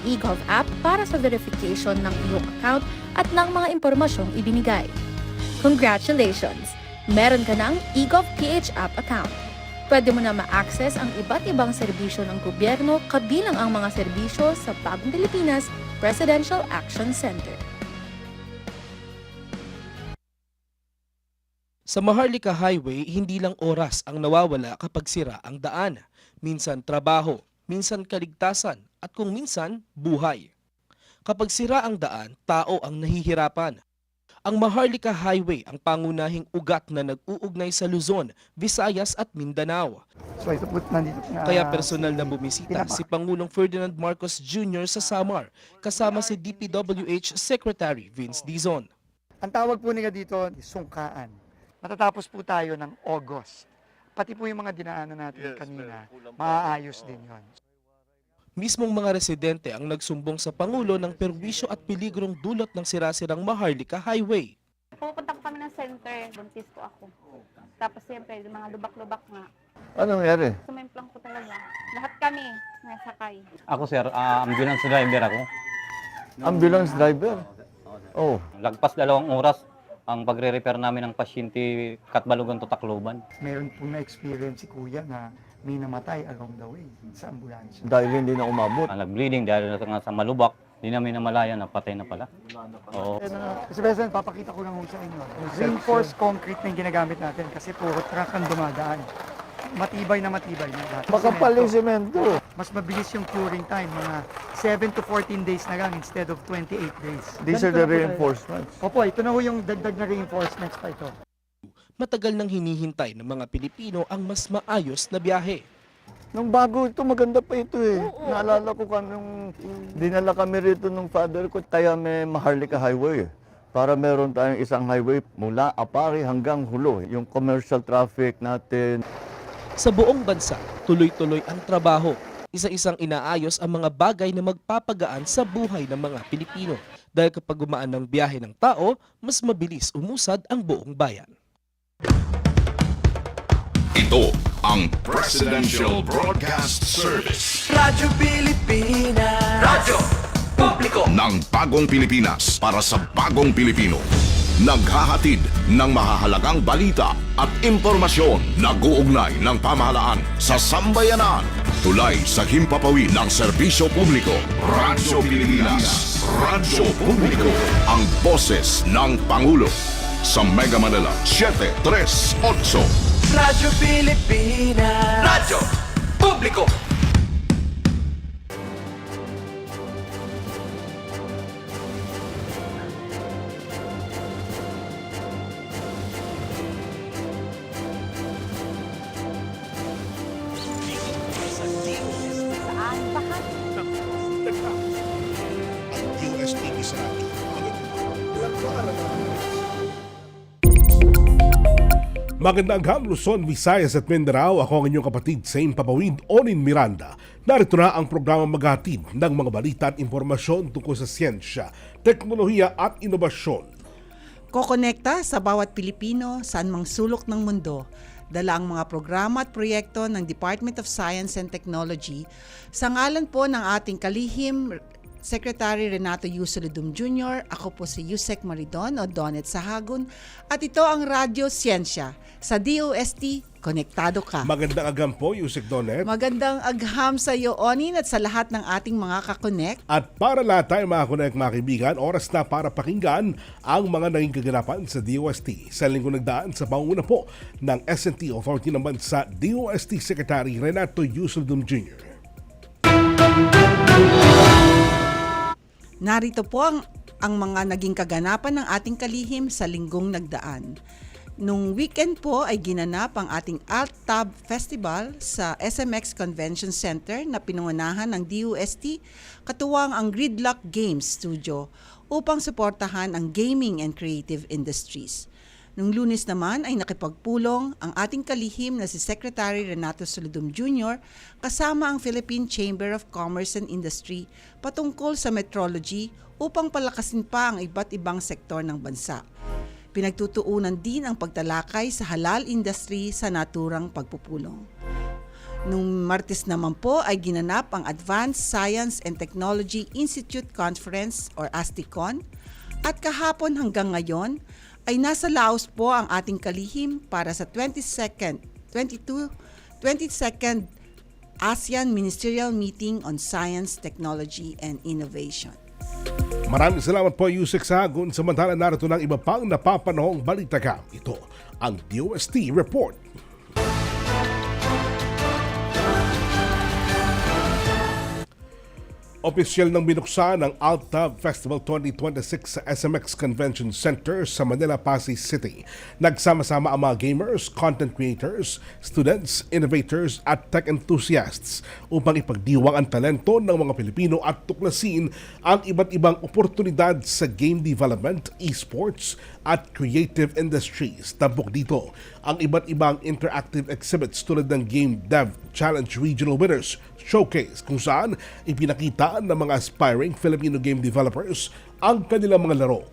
eGov app para sa verification ng iyong account at ng mga impormasyong ibinigay. Congratulations! Meron ka ng eGov PH app account. Pwede mo na ma-access ang iba't ibang serbisyo ng gobyerno kabilang ang mga serbisyo sa Bagong Pilipinas Presidential Action Center. Sa Maharlika Highway, hindi lang oras ang nawawala kapag sira ang daan. Minsan trabaho, minsan kaligtasan, at kung minsan, buhay. Kapag sira ang daan, tao ang nahihirapan. Ang Maharlika Highway ang pangunahing ugat na nag-uugnay sa Luzon, Visayas at Mindanao. So ito po nandito na. Kaya personal na bumisita si Pangulong Ferdinand Marcos Jr. sa Samar, kasama si DPWH Secretary Vince Dizon. Ang tawag po nila dito, sungkaan. Matatapos po tayo ng August. Pati po yung mga dinaanan natin kanina, maaayos din yon. Mismong mga residente ang nagsumbong sa Pangulo ng perwisyo at peligrong dulot ng sirasirang Maharlika Highway. Pupunta ko kami ng center, buntis ko ako. Tapos siyempre, yung mga lubak-lubak nga. Ano nangyari? Sumimplang ko talaga. Lahat kami nasakay. Ako sir, ambulance driver ako. Ambulance driver? Oh. Lagpas 2 oras ang pagre-repair namin ng pasyente Katbalogan to Tacloban. Meron po na-experience si Kuya na may namatay along the way sa ambulansya. Dahil hindi na umabot. Nag-bleeding dahil nga sa malubak, hindi namin namalayan na patay na pala. Oo. Mr. President, papakita ko lang ho sa inyo. Reinforced concrete na yung ginagamit natin kasi puro truck ang dumadaan. Matibay na lahat. Makapal yung semento. Mas mabilis yung curing time, mga 7 to 14 days na lang instead of 28 days. These are Ganito the na po tayo. reinforcements. Opo, ito na ho yung dagdag na reinforcements pa ito. Matagal nang hinihintay ng mga Pilipino ang mas maayos na biyahe. Nung bago ito, maganda pa ito eh. Naalala ko nung dinala kami rito ng father ko, tayo may Maharlika Highway. Para meron tayong isang highway mula Apari hanggang Hulo. Yung commercial traffic natin. Sa buong bansa, tuloy-tuloy ang trabaho. Isa-isang inaayos ang mga bagay na magpapagaan sa buhay ng mga Pilipino. Dahil kapag gumaan ng biyahe ng tao, mas mabilis umusad ang buong bayan. Ito ang Presidential Broadcast Service. Radyo Pilipinas. Radyo Publiko Ng Bagong Pilipinas para sa Bagong Pilipino. Naghahatid ng mahahalagang balita at impormasyon na guugnay ng pamahalaan sa sambayanan. Tulay sa himpapawid ng serbisyo publiko. Radyo Pilipinas. Radyo Publiko. Ang boses ng Pangulo. Sa Mega Manila, 738. Radyo Pilipinas. Radyo Publiko. Magandang hang Luzon, Visayas at Mindanao. Ako ang inyong kapatid sa Impapawid, Onin Miranda. Narito na ang programa maghatid ng mga balita at impormasyon tungkol sa siyensya, teknolohiya at inobasyon. Kokonekta sa bawat Pilipino saan mang sulok ng mundo. Dala ang mga programa at proyekto ng Department of Science and Technology sa ngalan po ng ating kalihim Secretary Renato Yusolidum Jr., ako po si Yusek Maridon o Donet Sahagun at ito ang Radyo Siyensya. Sa DOST, konektado ka. Magandang agam po, Yusek Donet. Magandang agham sa iyo, Onin, at sa lahat ng ating mga kakonek. At para lahat tayo mga kunek mga kaibigan, oras na para pakinggan ang mga naging kaganapan sa DOST. Sa linggo nagdaan sa panguna po ng S&T Authority ng Bansa, DOST Secretary Renato Yusolidum Jr. Narito po ang mga naging kaganapan ng ating kalihim sa linggong nagdaan. Nung weekend po ay ginanap ang ating Alt-Tab Festival sa SMX Convention Center na pinungunahan ng DOST katuwang ang Gridlock Games Studio upang suportahan ang gaming and creative industries. Nung Lunes naman ay nakipagpulong ang ating kalihim na si Secretary Renato Solidum Jr. kasama ang Philippine Chamber of Commerce and Industry patungkol sa metrology upang palakasin pa ang iba't ibang sektor ng bansa. Pinagtutuunan din ang pagtalakay sa halal industry sa naturang pagpupulong. Nung Martes naman po ay ginanap ang Advanced Science and Technology Institute Conference or ASTICON. At kahapon hanggang ngayon ay nasa Laos po ang ating kalihim para sa 22nd ASEAN Ministerial Meeting on Science, Technology, and Innovation. Maraming salamat po, Yusek Sahagun. Samantala narito ng iba pang napapanahong balita. Ito ang DOST Report. Opisyal nang binuksan ang AltTab Festival 2026 sa SMX Convention Center sa Manila, Pasay City. Nagsama-sama ang mga gamers, content creators, students, innovators at tech enthusiasts upang ipagdiwang ang talento ng mga Pilipino at tuklasin ang iba't ibang oportunidad sa game development, esports at creative industries. Tampok dito ang iba't ibang interactive exhibits tulad ng Game Dev Challenge Regional Winners Showcase kung saan ipinakita ng mga aspiring Filipino game developers ang kanilang mga laro.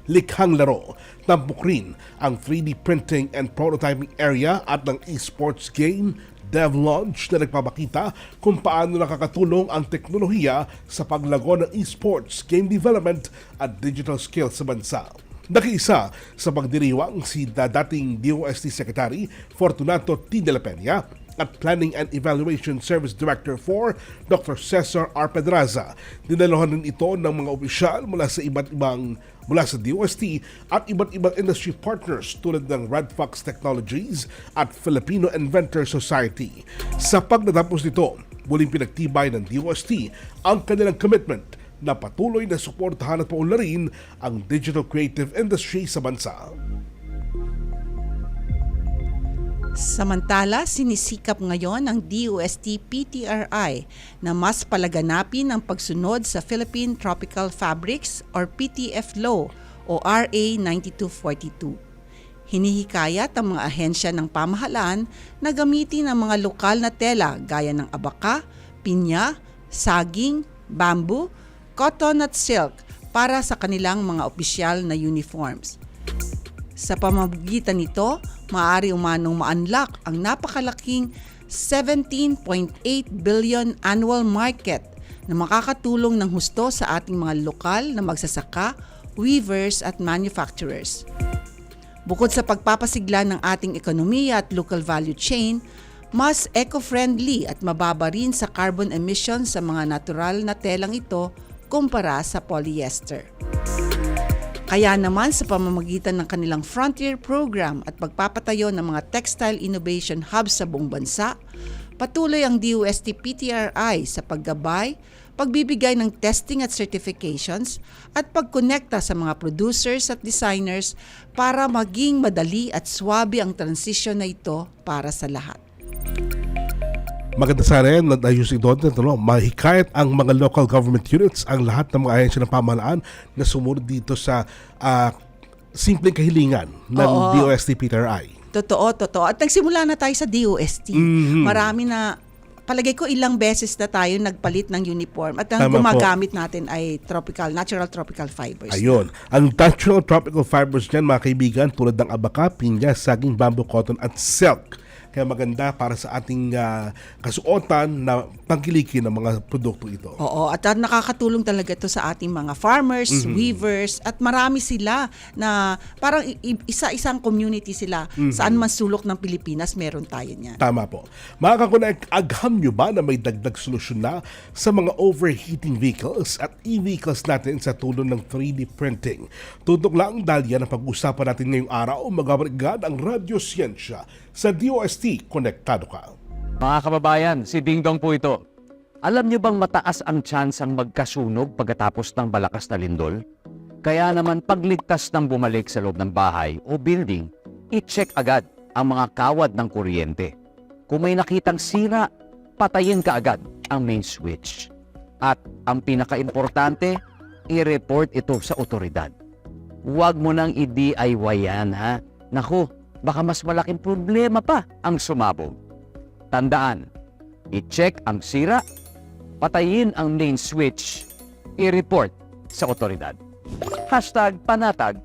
Likhang laro, tampok rin ang 3D printing and prototyping area at ng esports game Dev Launch na nagpapakita kung paano nakakatulong ang teknolohiya sa paglago ng esports, game development at digital skills sa bansa. Nakiisa sa pagdiriwang si dating DOST Secretary Fortunato T. de la Peña at Planning and Evaluation Service Director 4, Dr. Cesar R. Pedraza. Dinalohan din ito ng mga opisyal mula sa DOST at iba't ibang industry partners tulad ng Red Fox Technologies at Filipino Inventor Society. Sa pagtatapos nito, muling pinagtibay ng DOST ang kanilang commitment na patuloy na suportahan at paunlarin ang digital creative industry sa bansa. Samantala, sinisikap ngayon ng DOST PTRI na mas palaganapin ang pagsunod sa Philippine Tropical Fabrics or PTF Law o RA 9242. Hinihikayat ang mga ahensya ng pamahalaan na gamitin ang mga lokal na tela gaya ng abaka, pinya, saging, bamboo, cotton at silk para sa kanilang mga opisyal na uniforms. Sa pamamagitan nito, maaari umanong ma-unlock ang napakalaking 17.8 billion annual market na makakatulong ng husto sa ating mga lokal na magsasaka, weavers at manufacturers. Bukod sa pagpapasigla ng ating ekonomiya at local value chain, mas eco-friendly at mababa rin sa carbon emissions sa mga natural na telang ito kumpara sa polyester. Kaya naman sa pamamagitan ng kanilang Frontier Program at pagpapatayo ng mga textile innovation hubs sa buong bansa, patuloy ang DOST PTRI sa paggabay, pagbibigay ng testing at certifications at pagkonekta sa mga producers at designers para maging madali at swabe ang transition na ito para sa lahat. Maganda sana yan, ayusin doon, mahikayat ang mga local government units, ang lahat ng mga ahensya ng pamahalaan na sumunod dito sa simpleng kahilingan ng DOST PTRI. Totoo. At nagsimula na tayo sa DOST. Marami na, palagay ko ilang beses na tayo nagpalit ng uniform at ang gumagamit natin ay natural tropical fibers. Ayun. Ang natural tropical fibers dyan, mga kaibigan, tulad ng abaka, pinya, saging, bamboo, cotton at silk. Kaya maganda para sa ating kasuotan na pangkilikin ng mga produkto ito. Oo, at nakakatulong talaga ito sa ating mga farmers, weavers, at marami sila na parang isa-isang community sila. Saan man sulok ng Pilipinas, meron tayo niyan. Tama po. Mga kakunaik, agham nyo ba na may dagdag solusyon na sa mga overheating vehicles at e-vehicles natin sa tulong ng 3D printing? Tutok lang dahil yan ang pag-usapan natin ngayong araw. Magabalik ang Radyo Siyensya sa DOST Konektado Ka. Mga kababayan, si Ding Dong po ito. Alam niyo bang mataas ang tsansang magkasunog pagkatapos ng malakas na lindol? Kaya naman pagligtas ng bumalik sa loob ng bahay o building, i-check agad ang mga kawad ng kuryente. Kung may nakitang sira, patayin ka agad ang main switch. At ang pinaka-importante, i-report ito sa otoridad. Huwag mo nang i-DIY yan, ha? Naku, baka mas malaking problema pa ang sumabog. Tandaan, i-check ang sira, patayin ang main switch, i-report sa otoridad. #panatag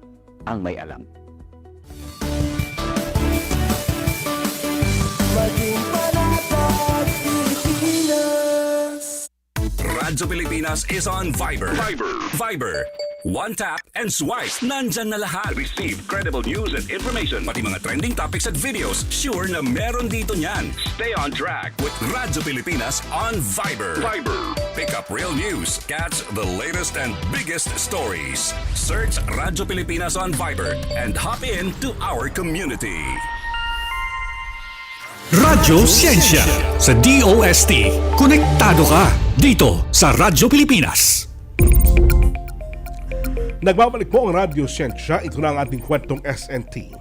ang may alam. Maging panatag. Radyo Pilipinas is on Viber. Viber. One tap and swipe. Nandyan na lahat. Receive credible news and information. Pati mga trending topics at videos. Sure na meron dito niyan. Stay on track with Radyo Pilipinas on Viber. Pick up real news. Catch the latest and biggest stories. Search Radyo Pilipinas on Viber and hop in to our community. Radyo Siyensya sa DOST. Konektado ka dito sa Radyo Pilipinas. Nagbabalik po ang Radyo Siyensya. Ito na ang ating kwentong SNT.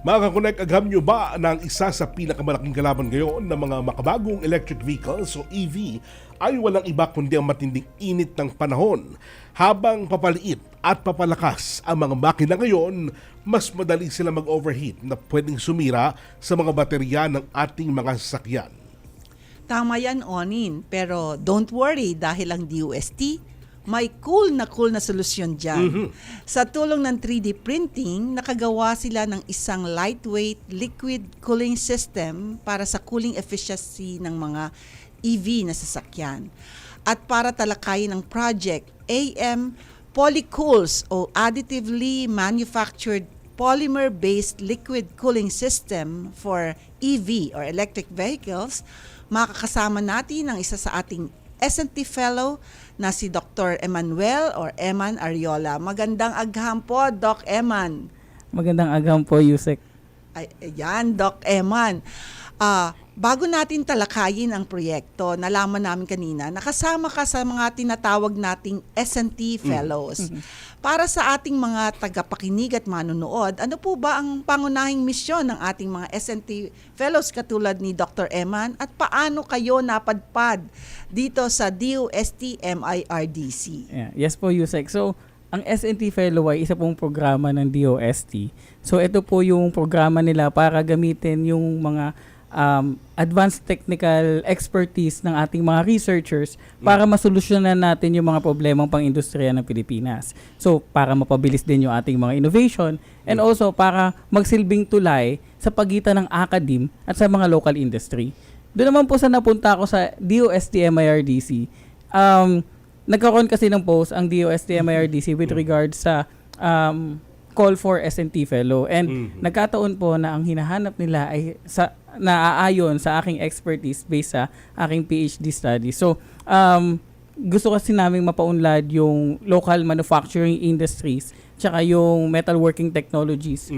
Mga kakonek, agham nyo ba na ang isa sa pinakamalaking kalaban ngayon ng mga makabagong electric vehicles o EV ay walang iba kundi ang matinding init ng panahon. Habang papaliit at papalakas ang mga makina ngayon, mas madali sila mag-overheat na pwedeng sumira sa mga baterya ng ating mga sasakyan. Tama yan, Onin. Pero don't worry dahil ang DOST may cool na solusyon dyan. Sa tulong ng 3D printing, nakagawa sila ng isang lightweight liquid cooling system para sa cooling efficiency ng mga EV na sasakyan. At para talakayin ang project, AM Polycools o Additively Manufactured Polymer-Based Liquid Cooling System for EV or electric vehicles, makakasama natin ang isa sa ating SNT Fellow na si Dr. Emmanuel or Eman Ariola. Magandang agham po, Doc Eman. Magandang agham po, Yusek. Ayan, Doc Eman. Bago natin talakayin ang proyekto, nalaman namin kanina, nakasama ka sa mga tinatawag nating SNT Fellows. Para sa ating mga tagapakinig at manonood, ano po ba ang pangunahing misyon ng ating mga SNT Fellows katulad ni Dr. Eman at paano kayo napadpad dito sa DOST MIRDC? Yes po, Yusek. So, ang SNT Fellow ay isa pong programa ng DOST. So, ito po yung programa nila para gamitin yung mga advanced technical expertise ng ating mga researchers para masolusyonan natin yung mga problemang pang-industriya ng Pilipinas. So, para mapabilis din yung ating mga innovation and also para magsilbing tulay sa pagitan ng academe at sa mga local industry. Doon naman po sa napunta ako sa DOST MIRDC, nagkaroon kasi ng post ang DOST MIRDC with regards sa call for SNT Fellow. And nagkataon po na ang hinahanap nila ay naaayon sa aking expertise based sa aking PhD study. So, gusto kasi namin mapaunlad yung local manufacturing industries tsaka yung metalworking technologies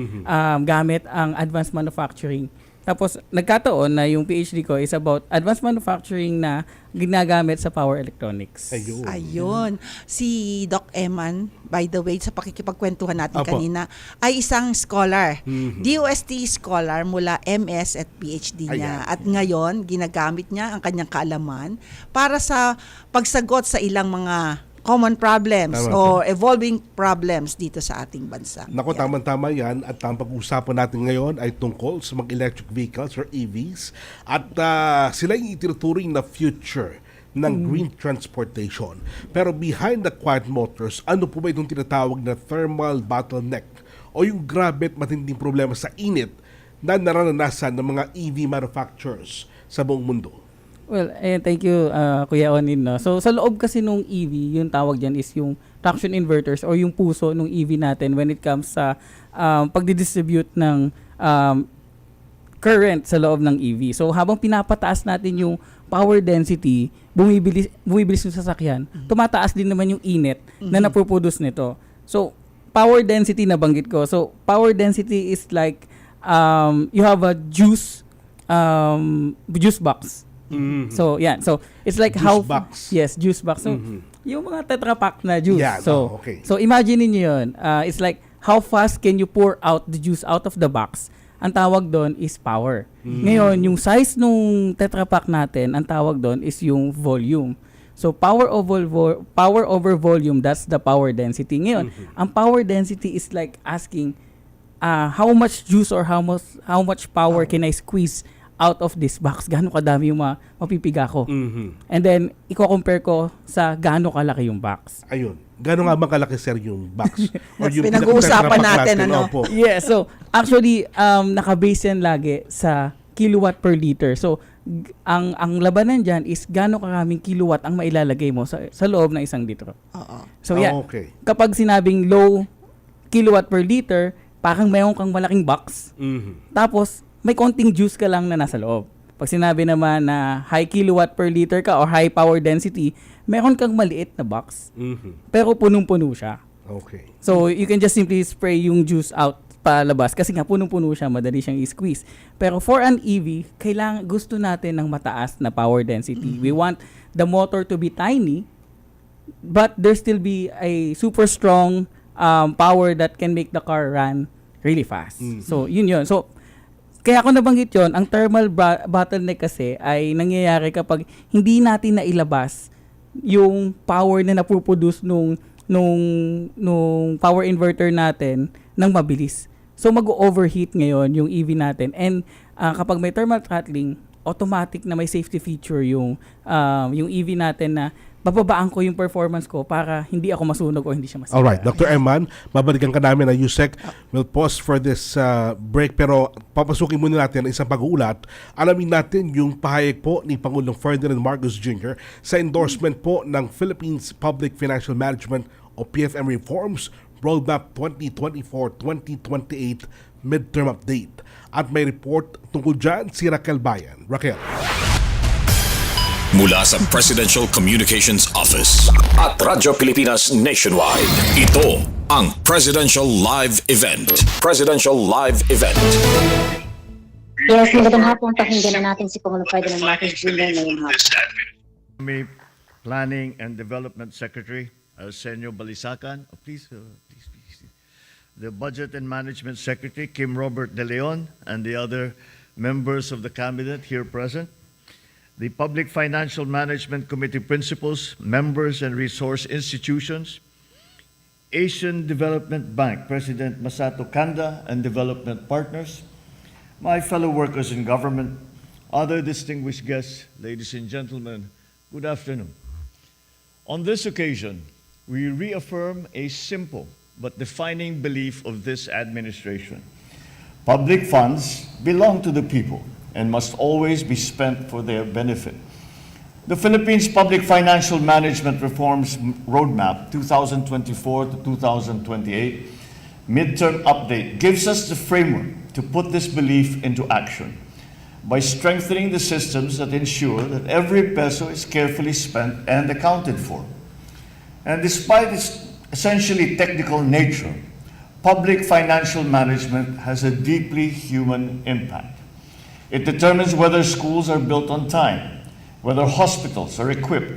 gamit ang advanced manufacturing. Tapos, nagkataon na yung PhD ko is about advanced manufacturing na ginagamit sa power electronics. Ayun. Si Doc Eman, by the way, sa pakikipagkwentuhan natin kanina, ay isang scholar. DOST scholar mula MS at PhD niya. At ngayon, ginagamit niya ang kanyang kaalaman para sa pagsagot sa ilang mga common problems o evolving problems dito sa ating bansa. Nako, tama-tama yan. At ang pag-uusapan natin ngayon ay tungkol sa mga electric vehicles or EVs. At sila yung itinuturing na future ng green transportation. Pero behind the quiet motors, ano po ba itong tinatawag na thermal bottleneck o yung grabe at matinding problema sa init na naranasan ng mga EV manufacturers sa buong mundo? Well, thank you, Kuya Onin. No? So, sa loob kasi nung EV, yung tawag dyan is yung traction inverters o yung puso nung EV natin when it comes sa pagdidistribute ng current sa loob ng EV. So, habang pinapataas natin yung power density, bumibilis yung sasakyan, tumataas din naman yung init na napoproduce nito. So, power density na banggit ko. So, power density is like you have a juice box. So, yeah. So, it's like juice box. Yes, juice box. So, yung mga Tetra Pak na juice. Yeah, So, imagine niyo yun. It's like, how fast can you pour out the juice out of the box? Ang tawag doon is power. Ngayon, yung size nung Tetra Pak natin, ang tawag doon is yung volume. So, power over volume, that's the power density. Ngayon, ang power density is like asking, how much juice or how much power can I squeeze out of this box, gaano kadami yung mapipiga ko. Mhm. And then, i-compare ko sa gaano kalaki yung box. Ayun. Gano'n nga bang kalaki, sir, yung box? Or yung Pinag-uusapan pinaka-tetrapack natin, ano? Opo. Yeah, so actually naka-base yan lagi sa kilowatt per liter. So ang labanan diyan is gaano karaming kilowatt ang mailalagay mo sa loob ng 1 litro. Oo. So yeah, Okay. kapag sinabing low kilowatt per liter, parang mayroon kang malaking box. Mhm. Tapos may konting juice ka lang na nasa loob. Pag sinabi naman na high kilowatt per liter ka or high power density, meron kang maliit na box. Mhm. Pero punong-puno siya. Okay. So, you can just simply spray yung juice out palabas kasi nga punong-puno siya, madali siyang i-squeeze. Pero for an EV, gusto natin ng mataas na power density. We want the motor to be tiny, but there still be a super strong power that can make the car run really fast. So, yun. So, kaya ako nabanggit yun, ang thermal bottleneck kasi ay nangyayari kapag hindi natin nailabas yung power na napuproduce nung power inverter natin ng mabilis. So mag-overheat ngayon yung EV natin. And kapag may thermal throttling, automatic na may safety feature yung EV natin na bababaan ko yung performance ko para hindi ako masunog o hindi siya masira. Alright, Dr. Eman, babalikan ka namin na USEC. We'll pause for this break, pero papasukin muna natin ang isang pag-uulat. Alamin natin yung pahayag po ni Pangulong Ferdinand Marcos Jr. sa endorsement po ng Philippines Public Financial Management o PFM Reforms Roadmap 2024-2028 Midterm Update. At may report tungkol dyan si Raquel Bayan. Raquel. Mula sa Presidential Communications Office at Radyo Pilipinas Nationwide, ito ang Presidential Live Event. Presidential Live Event. Yes, magandang hapon. Pakinggan na natin si Pangulong Ferdinand Marcos Jr. ngayong hapon. Planning and Development Secretary Arsenio Balisacan, please. The Budget and Management Secretary Kim Robert De Leon and the other members of the cabinet here present. The Public Financial Management Committee principals, members and resource institutions, Asian Development Bank President Masato Kanda and development partners, my fellow workers in government, other distinguished guests, ladies and gentlemen, good afternoon. On this occasion, we reaffirm a simple but defining belief of this administration. Public funds belong to the people and must always be spent for their benefit. The Philippines Public Financial Management Reforms Roadmap 2024 to 2028 midterm update gives us the framework to put this belief into action by strengthening the systems that ensure that every peso is carefully spent and accounted for. And despite its essentially technical nature, public financial management has a deeply human impact. It determines whether schools are built on time, whether hospitals are equipped,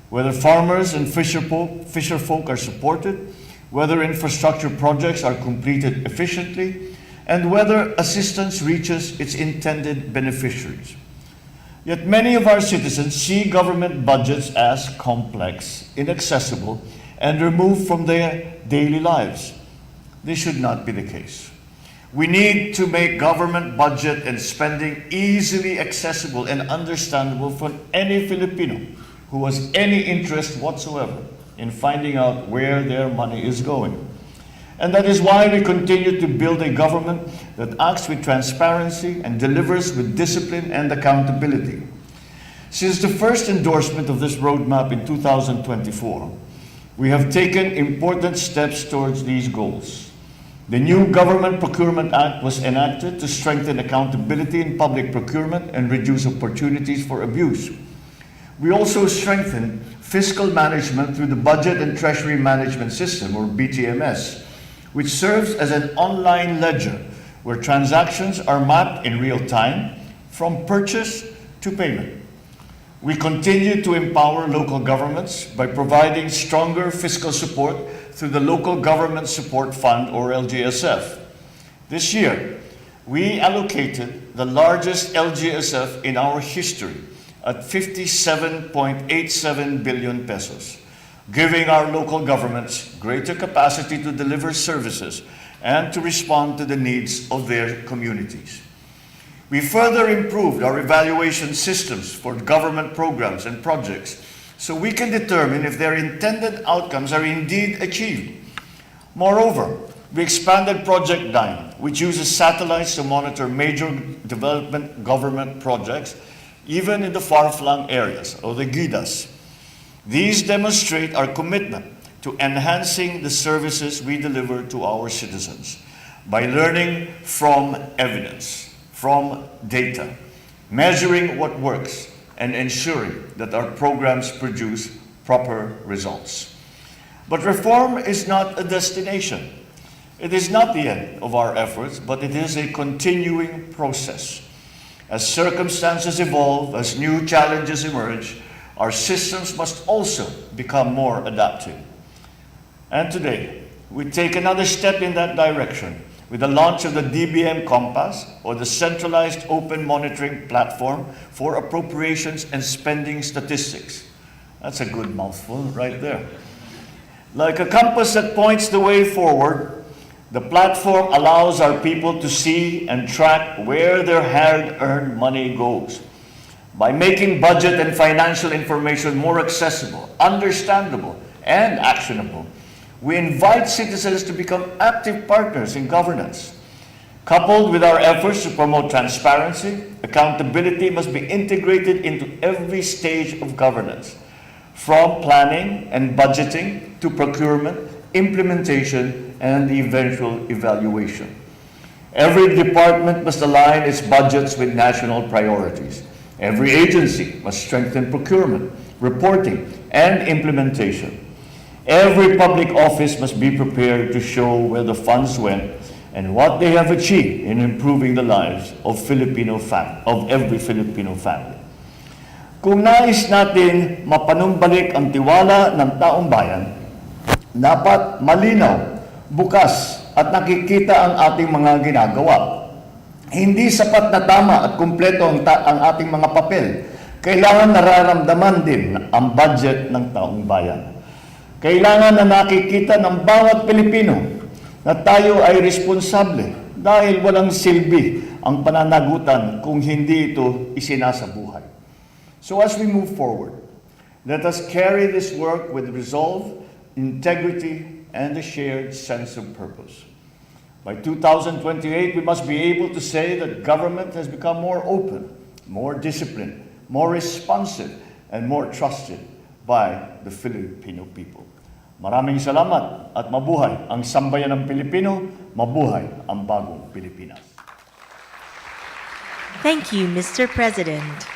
whether farmers and fisherfolk are supported, whether infrastructure projects are completed efficiently, and whether assistance reaches its intended beneficiaries. Yet many of our citizens see government budgets as complex, inaccessible, and removed from their daily lives. This should not be the case. We need to make government budget and spending easily accessible and understandable for any Filipino who has any interest whatsoever in finding out where their money is going. And that is why we continue to build a government that acts with transparency and delivers with discipline and accountability. Since the first endorsement of this roadmap in 2024, we have taken important steps towards these goals. The new Government Procurement Act was enacted to strengthen accountability in public procurement and reduce opportunities for abuse. We also strengthened fiscal management through the Budget and Treasury Management System, or BTMS, which serves as an online ledger where transactions are mapped in real time from purchase to payment. We continue to empower local governments by providing stronger fiscal support through the Local Government Support Fund, or LGSF. This year, we allocated the largest LGSF in our history at 57.87 billion pesos, giving our local governments greater capacity to deliver services and to respond to the needs of their communities. We further improved our evaluation systems for government programs and projects so we can determine if their intended outcomes are indeed achieved. Moreover, we expanded Project Dine, which uses satellites to monitor major development government projects, even in the far-flung areas, or the GIDAs. These demonstrate our commitment to enhancing the services we deliver to our citizens by learning from evidence, from data, measuring what works, and ensuring that our programs produce proper results. But reform is not a destination. It is not the end of our efforts, but it is a continuing process. As circumstances evolve, as new challenges emerge, our systems must also become more adaptive. And today, we take another step in that direction with the launch of the DBM Compass, or the Centralized Open Monitoring Platform for Appropriations and Spending Statistics. That's a good mouthful right there. Like a compass that points the way forward, the platform allows our people to see and track where their hard-earned money goes. By making budget and financial information more accessible, understandable, and actionable, we invite citizens to become active partners in governance. Coupled with our efforts to promote transparency, accountability must be integrated into every stage of governance, from planning and budgeting to procurement, implementation, and the eventual evaluation. Every department must align its budgets with national priorities. Every agency must strengthen procurement, reporting, and implementation. Every public office must be prepared to show where the funds went and what they have achieved in improving the lives of every Filipino family. Kung nais natin mapanumbalik ang tiwala ng taong bayan, dapat malinaw, bukas at nakikita ang ating mga ginagawa. Hindi sapat na tama at kumpleto ang ating mga papel. Kailangan nararamdaman din ang budget ng taong bayan. Kailangan na nakikita ng bawat Pilipino na tayo ay responsable dahil walang silbi ang pananagutan kung hindi ito isinasabuhay. So as we move forward, let us carry this work with resolve, integrity, and a shared sense of purpose. By 2028, we must be able to say that government has become more open, more disciplined, more responsive, and more trusted by the Filipino people. Maraming salamat at mabuhay ang sambayan ng Pilipino, mabuhay ang bagong Pilipinas. Thank you, Mr. President.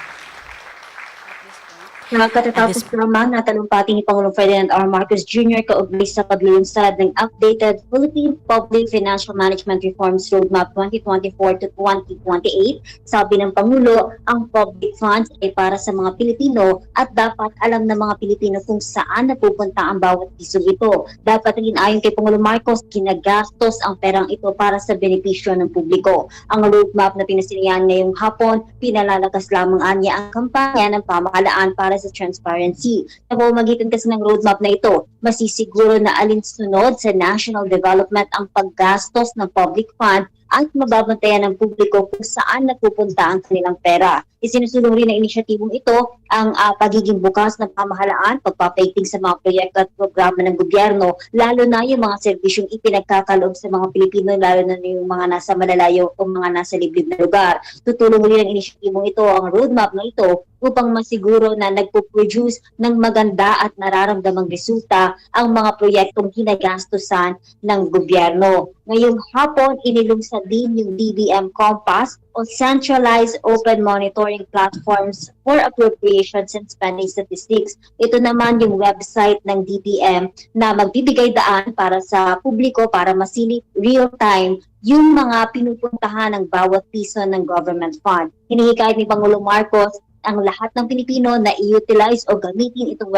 Katatapos lamang na talumpati ni Pangulong Ferdinand R. Marcos Jr. kaugnay sa paglulunsad ng updated Philippine Public Financial Management Reforms Roadmap 2024 to 2028. Sabi ng Pangulo, ang public funds ay para sa mga Pilipino at dapat alam ng mga Pilipino kung saan napupunta ang bawat piso ito. Dapat rin ayon kay Pangulong Marcos, ginagastos ang perang ito para sa benepisyo ng publiko. Ang roadmap na pinasilihan ngayong hapon, pinalalakas lamang anya ang kampanya ng pamahalaan para sa transparency. Sa pamamagitan kasi ng roadmap na ito, masisiguro na alinsunod sa national development ang paggastos ng public fund at mababantayan ng publiko kung saan napupunta ang kanilang pera. Isinusulong rin ng inisyatibong ito ang pagiging bukas ng pamahalaan, pagpapaigting sa mga proyekto at programa ng gobyerno, lalo na yung mga serbisyong ipinagkakaloob sa mga Pilipino, lalo na yung mga nasa malalayo o mga nasa liblib na lugar. Tutulong rin ang inisyatibong ito, ang roadmap na ito, upang masiguro na nagpo-produce ng maganda at nararamdamang resulta ang mga proyektong ginagastusan ng gobyerno. Ngayong hapon, inilunsad din yung DBM Compass o Centralized Open Monitoring Platforms for Appropriations and Spending Statistics. Ito naman yung website ng DBM na magbibigay daan para sa publiko para masilip real-time yung mga pinupuntahan ng bawat piso ng government fund. Hinihikayat ni Pangulong Marcos ang lahat ng Pilipino na i-utilize o gamitin itong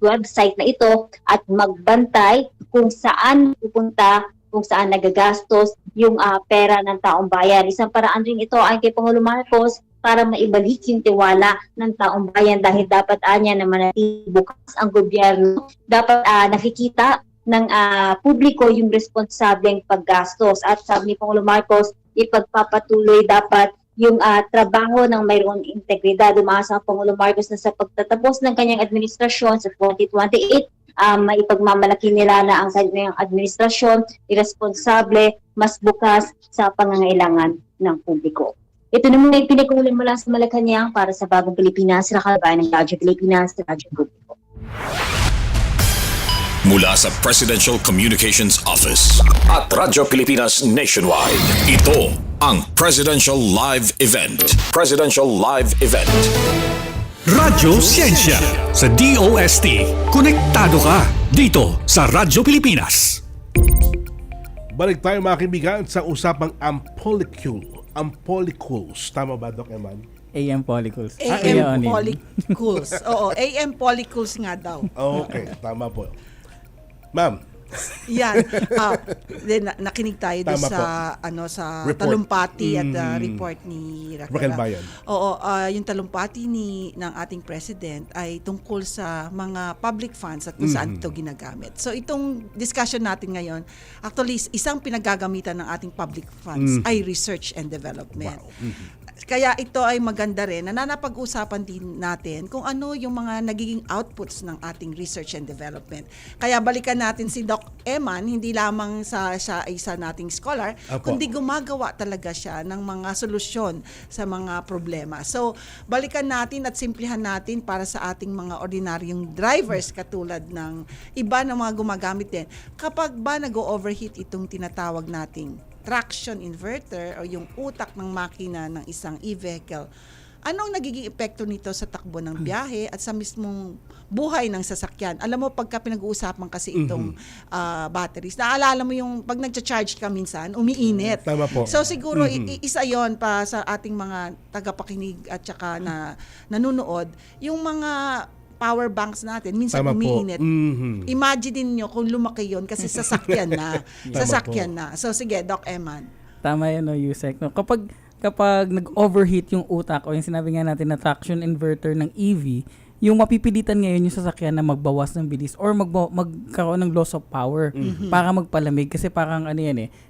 website na ito at magbantay kung saan pupunta, kung saan nagagastos yung pera ng taong bayan. Isang paraan rin ito ay kay Pangulong Marcos para maibalik yung tiwala ng taong bayan dahil dapat anya na manatili bukas ang gobyerno. Dapat nakikita ng publiko yung responsableng paggastos. At sabi ni Pangulong Marcos, ipagpapatuloy dapat yung trabaho ng mayroong integridad. Umaasa ang Pangulo Marcos na sa pagtatapos ng kanyang administrasyon sa 2028, maipagmamalaki nila na ang kanyang administrasyon iresponsable, mas bukas sa pangangailangan ng publiko. Ito naman ay pinikulan mula sa Malacanang para sa Bagong Pilipinas, Rakalbayan ng Radyo Pilipinas, Radyo Publiko. Mula sa Presidential Communications Office at Radyo Pilipinas Nationwide, ito ang Presidential Live Event. Presidential Live Event. Radyo Siyensya sa DOST. Konektado ka dito sa Radyo Pilipinas. Balik tayo mga kaibigan sa usapang ampolycules. Tama ba, Doc Eman? AM Polycules. AM Polycules. Oo, AM Polycules nga daw. Okay, tama po. Ma'am. Yan. Nakinig tayo doon Tama sa report. talumpati at report ni Rakalbayan. Oo, yung talumpati ng ating president ay tungkol sa mga public funds at kung saan ito ginagamit. So itong discussion natin ngayon, actually isang pinagagamitan ng ating public funds ay research and development. Wow. Kaya ito ay maganda rin na napag-usapan din natin kung ano yung mga nagiging outputs ng ating research and development. Kaya balikan natin si Doc Eman, hindi lamang siya ay isa nating scholar, kundi gumagawa talaga siya ng mga solusyon sa mga problema. So, balikan natin at simplihan natin para sa ating mga ordinaryong drivers katulad ng iba na mga gumagamit din. Kapag ba nag-overheat itong tinatawag nating traction inverter o yung utak ng makina ng isang e-vehicle, anong nagiging epekto nito sa takbo ng biyahe at sa mismong buhay ng sasakyan? Alam mo, pagka pinag-uusapan kasi itong batteries, naalala mo yung pag nag-charge ka minsan, umiinit. Tama po. So siguro isa yon pa sa ating mga tagapakinig at saka na nanonood, yung mga power banks natin, minsan umiinit. Imagine niyo kung lumaki yon kasi sasakyan na. Sasakyan na. So sige, Doc Eman. Tama yan, Yusek. No? Kapag nag-overheat yung utak o yung sinabi nga natin na traction inverter ng EV, yung mapipilitan ngayon yung sasakyan na magbawas ng bilis or magkaroon ng loss of power para magpalamig. Kasi parang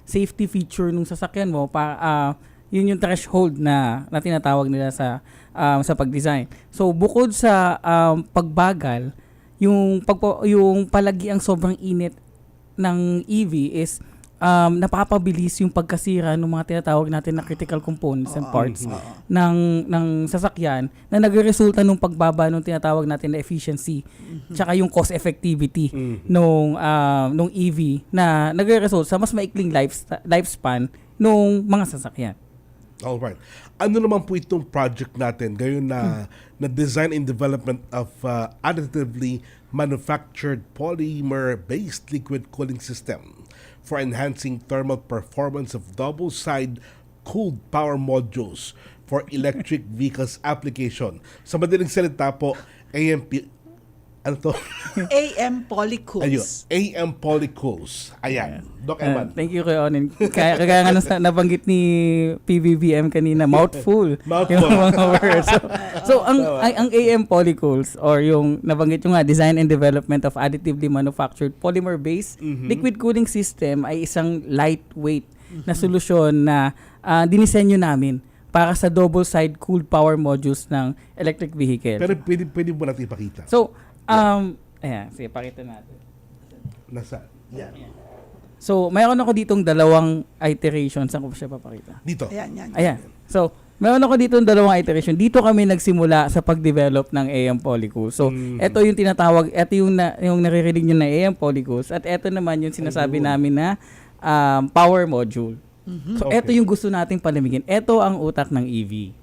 safety feature ng sasakyan mo, yun yung threshold na tinatawag nila sa pag-design. So bukod sa pagbagal, yung palagi ang sobrang init ng EV is napapabilis yung pagkasira ng mga tinatawag natin na critical components and parts ng sasakyan na nagresulta nung pagbaba ng tinatawag natin na efficiency tsaka yung cost effectivity nung EV na nagre-result sa mas maikling lifespan nung mga sasakyan. Alright. Ano naman po itong project natin ngayon na design and development of additively manufactured polymer-based liquid cooling system for enhancing thermal performance of double-side cooled power modules for electric vehicles application. Sa madaling salita po, AM Polycules. Ayun, AM Polycules. Ayan. Doc Eman. Thank you, Kuya Onin. Kaya nga nabanggit ni PBBM kanina, mouthful. Yung mga words. So ang AM Polycules or yung nabanggit yung design and development of additively manufactured polymer-based liquid cooling system ay isang lightweight na solusyon na dinisenyo namin para sa double-side cooled power modules ng electric vehicle. Pero pwede mo natin ipakita. So, ayan, sige, pakita natin. Nasa? Yan. So, mayroon ako ditong dalawang iteration. Saan ko siya papakita? Dito. Ayan. So, mayroon ako ditong dalawang iteration. Dito kami nagsimula sa pag-develop ng AM Polycules. So, ito yung tinatawag, ito yung naririnig nyo na AM Polycules. At ito naman yung sinasabi namin na power module. So, ito yung gusto nating palamigin. Ito ang utak ng EV.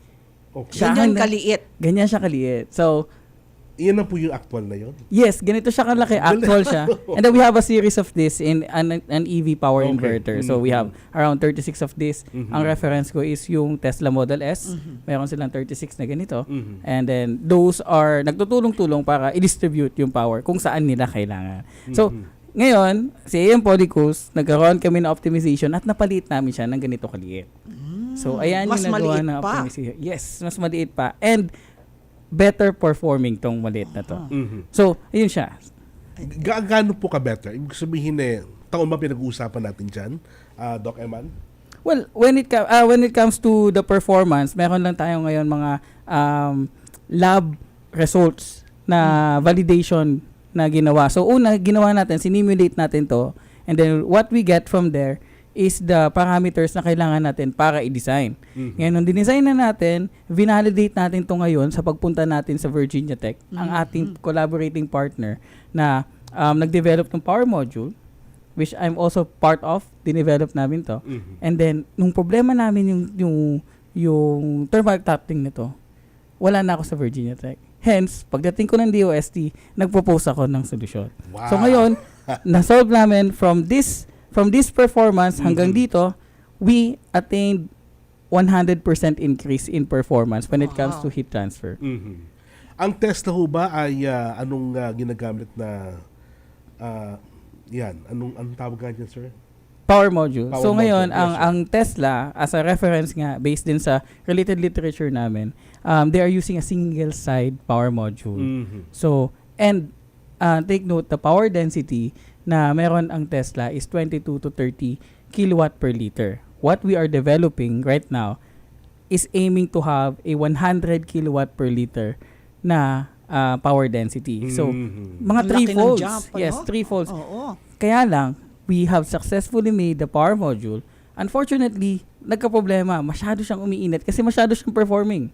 Okay. Ganyan kaliit. Ganyan siya kaliit. So, iyan na po yung actual na yun? Yes, ganito siya kalaki. Actual siya. And then we have a series of this in an EV power inverter. So we have around 36 of this. Ang reference ko is yung Tesla Model S. Mayroon silang 36 na ganito. And then those are nagtutulong-tulong para i-distribute yung power kung saan nila kailangan. So ngayon, si AM Polycules, nagkaroon kami ng optimization at napalit namin siya ng ganito kaliit. So ayan mas yung nagawa na optimization. Yes, mas maliit pa. And better performing tong maliit na to. So, ayun siya. Gaano po ka better? Ibig sabihin taon ba pinag-uusapan natin dyan, Doc Eman? Well, when it comes to the performance, meron lang tayo ngayon mga lab results na validation na ginawa. So una, ginawa natin, sinimulate natin to, and then what we get from there is the parameters na kailangan natin para i-design. Ngayon, nung dinesign na natin, vinalidate natin to ngayon sa pagpunta natin sa Virginia Tech, ang ating collaborating partner na nag-develop ng power module, which I'm also part of, dinevelop namin to. And then, nung problema namin yung thermal tapping nito, wala na ako sa Virginia Tech. Hence, pagdating ko ng DOST, nag-propose ako ng solusyon. Wow. So ngayon, na-solve namin from this performance hanggang dito, we attained 100% increase in performance when it comes to heat transfer. Ang Tesla ho ba ay anong ginagamit na anong tawag nga dyan, sir? Power module. Power So ngayon, module, yes, sir. ang Tesla, as a reference nga, based din sa related literature namin, they are using a single-side power module. So, and take note, the power density na meron ang Tesla is 22 to 30 kilowatt per liter. What we are developing right now is aiming to have a 100 kilowatt per liter na power density. So, mga Ang laki ng 3-folds. jump, Yes, ano? 3-folds. Oo. Kaya lang, we have successfully made the power module. Unfortunately, nagka-problema. Masyado siyang umiinit kasi masyado siyang performing.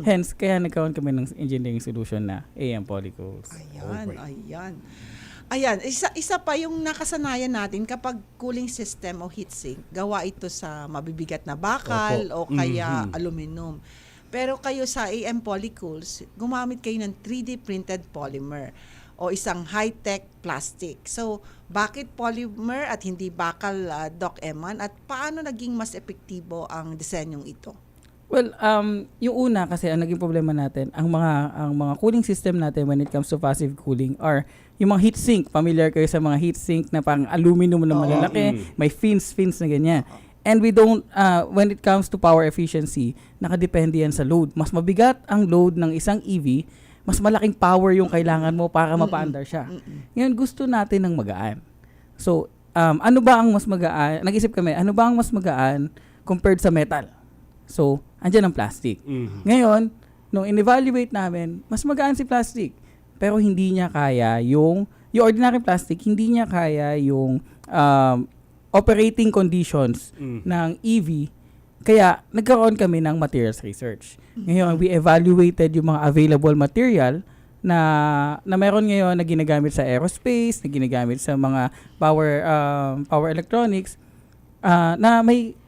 Hence, kaya nagkaroon kami ng engineering solution na AM Polycoles. Ayan, isa pa yung nakasanayan natin kapag cooling system o heatsink, gawa ito sa mabibigat na bakal o kaya aluminum. Pero kayo sa AM Polycools, gumamit kayo ng 3D printed polymer o isang high-tech plastic. So, bakit polymer at hindi bakal, Doc Eman? At paano naging mas epektibo ang disenyong ito? Well, yung una kasi ang naging problema natin, ang mga cooling system natin when it comes to passive cooling are yung mga heatsink. Familiar kayo sa mga heatsink na pang aluminum na malalaki, may fins na ganyan. And we don't, when it comes to power efficiency, nakadepende yan sa load. Mas mabigat ang load ng isang EV, mas malaking power yung kailangan mo para mapaandar siya. Ngayon, gusto natin ng magaan. So, ano ba ang mas magaan? Nag-isip kami, ano ba ang mas magaan compared sa metal? So, andyan ang plastic. Ngayon, nung in-evaluate namin, mas magaan si plastic. Pero hindi niya kaya yung ordinary plastic, hindi niya kaya yung operating conditions ng EV. Kaya, nagkaroon kami ng materials research. Ngayon, we evaluated yung mga available material na meron ngayon na ginagamit sa aerospace, na ginagamit sa mga power electronics, na may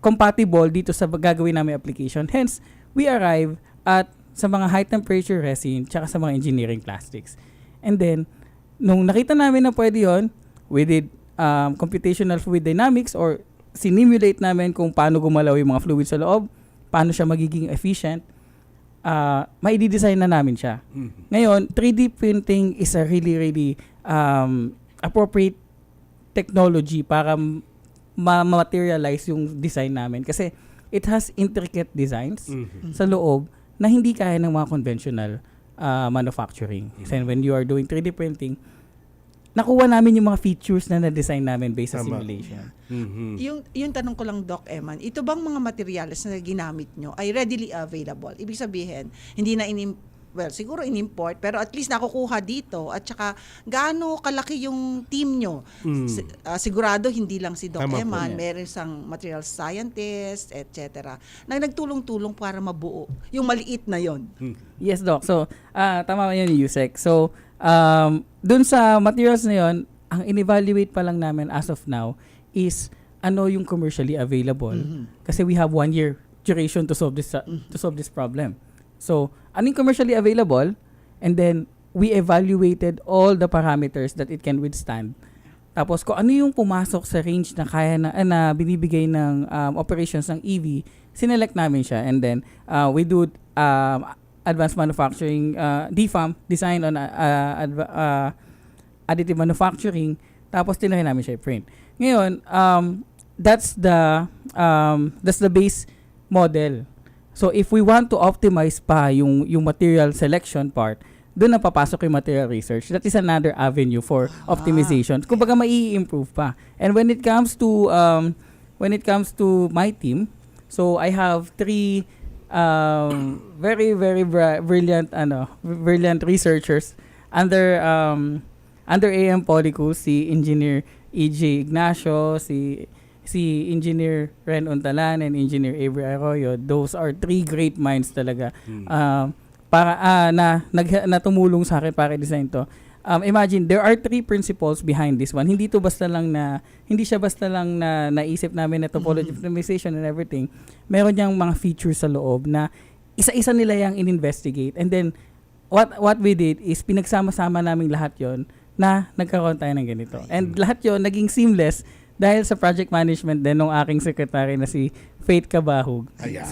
compatible dito sa gagawin namin application. Hence, we arrive at sa mga high temperature resin tsaka sa mga engineering plastics. And then, nung nakita namin na pwede yun, we did computational fluid dynamics or sinimulate namin kung paano gumalaw yung mga fluids sa loob, paano siya magiging efficient, mai-design na namin siya. Ngayon, 3D printing is a really appropriate technology para ma-materialize yung design namin. Kasi it has intricate designs sa loob na hindi kaya ng mga conventional manufacturing. So when you are doing 3D printing, nakuha namin yung mga features na na-design namin based sa simulation. Yung tanong ko lang, Doc Eman, ito bang mga materials na ginamit nyo ay readily available? Ibig sabihin, hindi na siguro in-import, pero at least nakukuha dito. At saka, gaano kalaki yung team nyo? Sigurado, hindi lang si Doc Eman, meron isang material scientist, etc. na nagtulong-tulong para mabuo yung maliit na yon. Yes, Doc. So, tama yun, Yusek. So, dun sa materials na yun, ang in-evaluate pa lang namin as of now is ano yung commercially available. Kasi we have 1 year duration to solve this problem. So, ano yung commercially available, and then we evaluated all the parameters that it can withstand. Tapos kung ano yung pumasok sa range na kaya na binibigay ng operations ng EV, sinelect namin siya, and then we do advanced manufacturing, DFAM, design on additive manufacturing, tapos tinry namin siya print. Ngayon, that's the base model. So if we want to optimize pa yung material selection part, doon na papasok yung material research. That is another avenue for optimization. Kumbaga mai-improve pa. And when it comes to when it comes to my team, so I have three very brilliant researchers under AM Polycus, si Engineer E.J. Ignacio, si Engineer Ren Untalan, and Engineer Avery Arroyo. Those are three great minds talaga. Na tumulong sa akin para i-design to. Imagine, there are three principles behind this one. Hindi siya basta lang na naisip namin na topology optimization and everything. Meron niyang mga features sa loob na isa-isa nila yang in-investigate. And then, what we did is pinagsama-sama namin lahat yon na nagkaroon tayo ng ganito. And lahat yon naging seamless dahil sa project management din ng aking secretary na si Faith Cabahug. Ayan.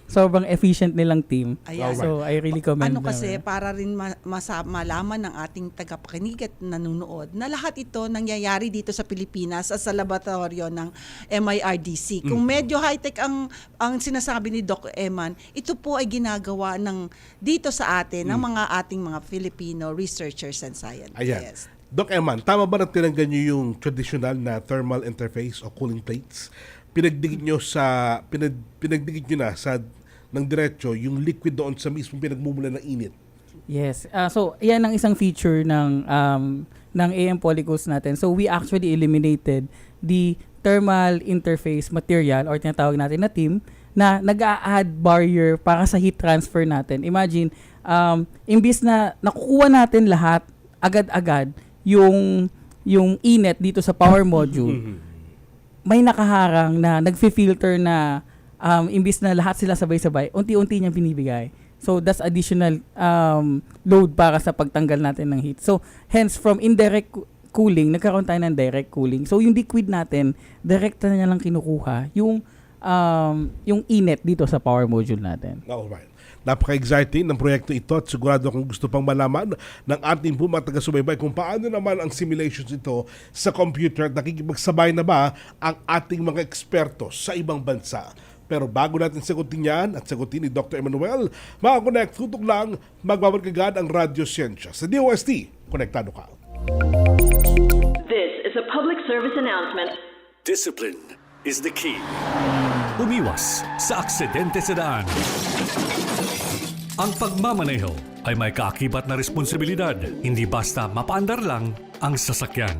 Sobrang efficient nilang team. Ayan. So I really commend Ano kasi, them. para rin malaman ng ating tagapakinig at nanonood na lahat ito nangyayari dito sa Pilipinas at sa laboratorio ng MIRDC. Kung medyo high-tech ang sinasabi ni Doc Eman, ito po ay ginagawa dito sa atin ng mga ating mga Filipino researchers and scientists. Ayan. Doc Eman, tama ba na tinanggal nyo yung traditional na thermal interface o cooling plates? Pinagdikit nyo na ng diretso yung liquid doon sa mismo pinagmumula ng init. Yes. So, yan ang isang feature ng AM Polycus natin. So, we actually eliminated the thermal interface material or tinatawag natin na TIM na nag-a-add barrier para sa heat transfer natin. Imagine, imbis na nakukuha natin lahat agad-agad yung init dito sa power module, may nakaharang na nagfi-filter na imbis na lahat sila sabay-sabay, unti-unti niyang binibigay. So that's additional load para sa pagtanggal natin ng heat. So hence from indirect cooling, nagkaroon tayo ng direct cooling. So yung liquid natin, direct na niya lang kinukuha yung init dito sa power module natin. Alright. Napaka-exciting ng proyekto ito at sigurado kung gusto pang malaman ng ating mga taga-subaybay kung paano naman ang simulations ito sa computer at nakikipagsabay na ba ang ating mga eksperto sa ibang bansa. Pero bago natin sagutin yan at sagutin ni Dr. Emmanuel, mga connect, tutok lang, magbabalik agad ang Radyo Siyensya. Sa DOST, konektado ka. This is a public service announcement. Discipline is the key. Umiwas sa aksidente sa daan. Ang pagmamaneho ay may kaakibat na responsibilidad, hindi basta mapaandar lang ang sasakyan.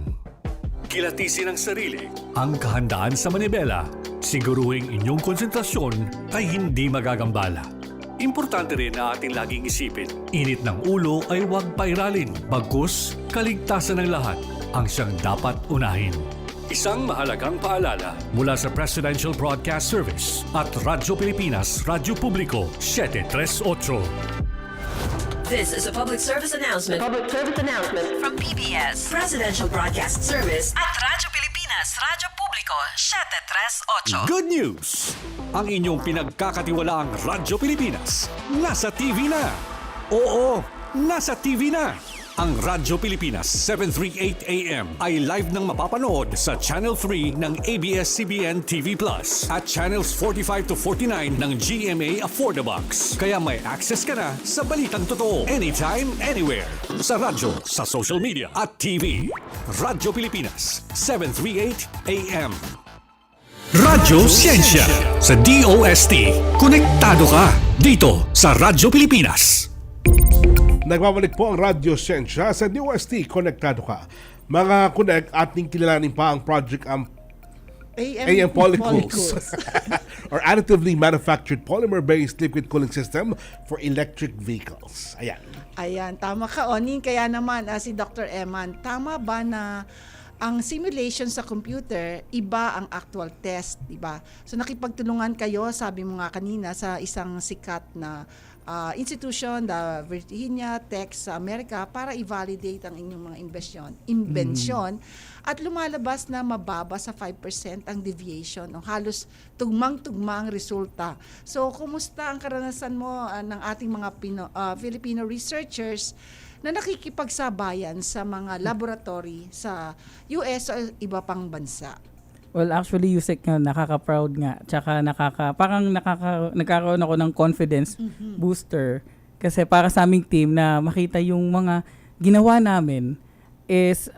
Kilatisin ang sarili, ang kahandaan sa manibela, siguruhing inyong konsentrasyon ay hindi magagambala. Importante rin na ating laging isipin, init ng ulo ay huwag pairalin, bagkus kaligtasan ng lahat ang siyang dapat unahin. Isang mahalagang paalala mula sa Presidential Broadcast Service at Radyo Pilipinas, Radyo Publiko, 738. This is a public service announcement. Public service announcement From PBS, Presidential Broadcast Service at Radyo Pilipinas, Radyo Publiko, 738. Good news! Ang inyong pinagkakatiwalaang Radyo Pilipinas, nasa TV na! Oo, nasa TV na! Ang Radyo Pilipinas 738 AM ay live nang mapapanood sa Channel 3 ng ABS-CBN TV Plus at Channels 45 to 49 ng GMA Affordabox. Kaya may access ka na sa balitang totoo anytime, anywhere. Sa radyo, sa social media at TV. Radyo Pilipinas 738 AM. Radyo Siyensya sa DOST. Konektado ka dito sa Radyo Pilipinas. Nagbabalik po ang Radyo Siyensya sa DOST, konektado ka. Mga connect, ating kilalanin pa ang Project AM Polycus or Additively Manufactured Polymer-Based Liquid Cooling System for Electric Vehicles. Ayan, tama ka, Oning. Kaya naman, si Dr. Eman, tama ba na ang simulation sa computer, iba ang actual test, diba? So nakipagtulungan kayo, sabi mo nga kanina, sa isang sikat na institution, the Virginia Tech sa Amerika, para i-validate ang inyong mga inbensyon at lumalabas na mababa sa 5% ang deviation o halos tugmang-tugma ang resulta. So, kumusta ang karanasan mo ng ating mga Filipino researchers na nakikipagsabayan sa mga laboratory sa US o iba pang bansa? Well, actually, Yusek, nakaka-proud nga. Tsaka nagkaroon ako ng confidence booster. Kasi para sa aming team na makita yung mga ginawa namin is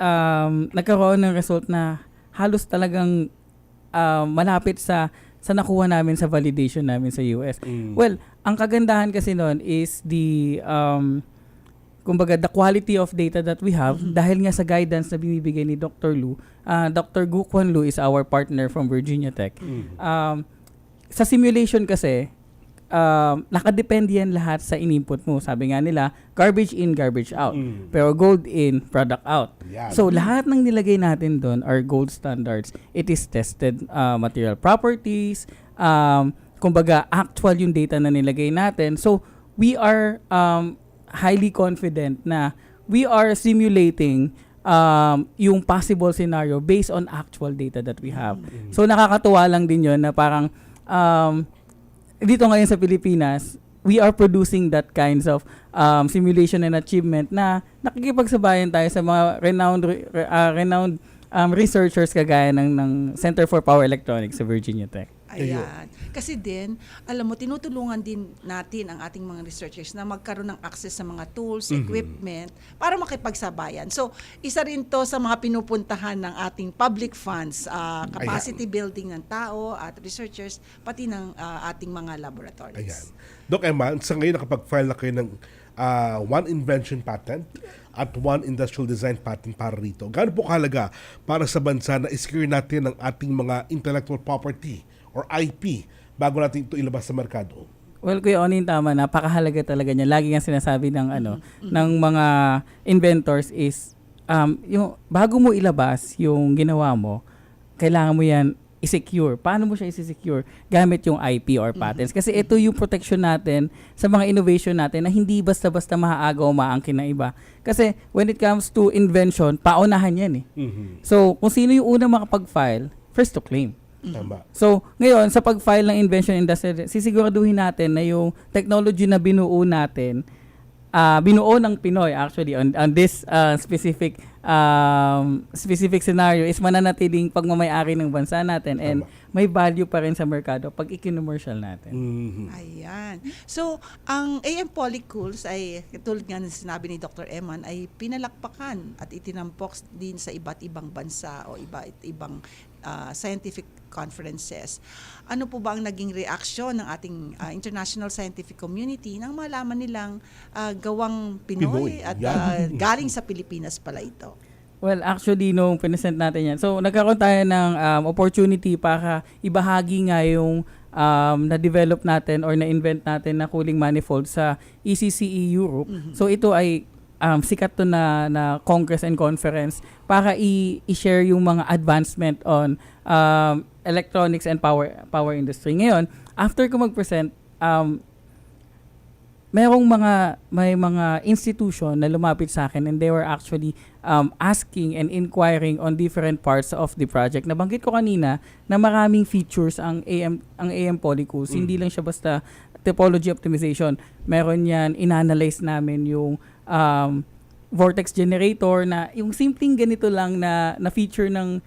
nagkaroon ng result na halos talagang malapit sa nakuha namin sa validation namin sa US. Well, ang kagandahan kasi noon is the kumbaga the quality of data that we have dahil nga sa guidance na binibigay ni Dr. Lu. Dr. Gu Quan Lu is our partner from Virginia Tech. Sa simulation kasi nakadepende yan lahat sa in-input mo. Sabi nga nila, garbage in, garbage out. Pero gold in, product out. Yan. So, lahat ng nilagay natin doon are gold standards. It is tested material properties, kumbaga actual yung data na nilagay natin. So, we are highly confident na we are simulating yung possible scenario based on actual data that we have. So, nakakatuwa lang din yun na parang dito ngayon sa Pilipinas, we are producing that kinds of simulation and achievement na nakikipagsabayan tayo sa mga renowned researchers kagaya ng Center for Power Electronics sa Virginia Tech. Ayan. Kasi din, alam mo, tinutulungan din natin ang ating mga researchers na magkaroon ng access sa mga tools, equipment, para makipagsabayan. So, isa rin to sa mga pinupuntahan ng ating public funds, capacity building ng tao at researchers, pati ng ating mga laboratories. Ayan. Doc Emma, sa ngayon nakapag-file na kayo ng one invention patent at one industrial design patent para rito. Gaano po kahalaga para sa bansa na i-secure natin ang ating mga intellectual property or IP bago natin ito ilabas sa merkado? Well, Kuya Onin, tama, napakahalaga talaga niya. Lagi nga sinasabi ng ng mga inventors is yung bago mo ilabas yung ginawa mo, kailangan mo yan i-secure. Paano mo siya i-secure? Gamit yung IP or patents. Kasi ito yung protection natin sa mga innovation natin na hindi basta-basta maaaga o maangkin ng iba. Kasi when it comes to invention, paunahan yan eh. So, kung sino yung unang makapag-file, first to claim. Tama. So, ngayon, sa pag-file ng invention industry, sisiguraduhin natin na yung technology na binuo natin, binuo ng Pinoy actually on this specific scenario is mananatiling pagmamayari ng bansa natin and may value pa rin sa merkado pag i-commercial natin. Ayan. So, ang AM Polycools ay, tulad nga ng sinabi ni Dr. Eman, ay pinalakpakan at itinampok din sa iba't ibang bansa o iba't ibang scientific conferences. Ano po ba ang naging reaksyon ng ating international scientific community nang malaman nilang gawang Pinoy at galing sa Pilipinas pala ito? Well, actually, nung pinesent natin yan, so nagkaroon tayo ng opportunity para ibahagi nga yung na-develop natin or na-invent natin na cooling manifold sa ECCE Europe. So ito ay sikat to na congress and conference para i-share yung mga advancement on electronics and power industry. Ngayon, after ko mag-present, may mga institution na lumapit sa akin and they were actually asking and inquiring on different parts of the project. Nabanggit ko kanina na maraming features ang AM Polycools. Hindi lang siya basta topology optimization. Meron yan, inanalyze namin yung vortex generator na yung simpleng ganito lang na feature ng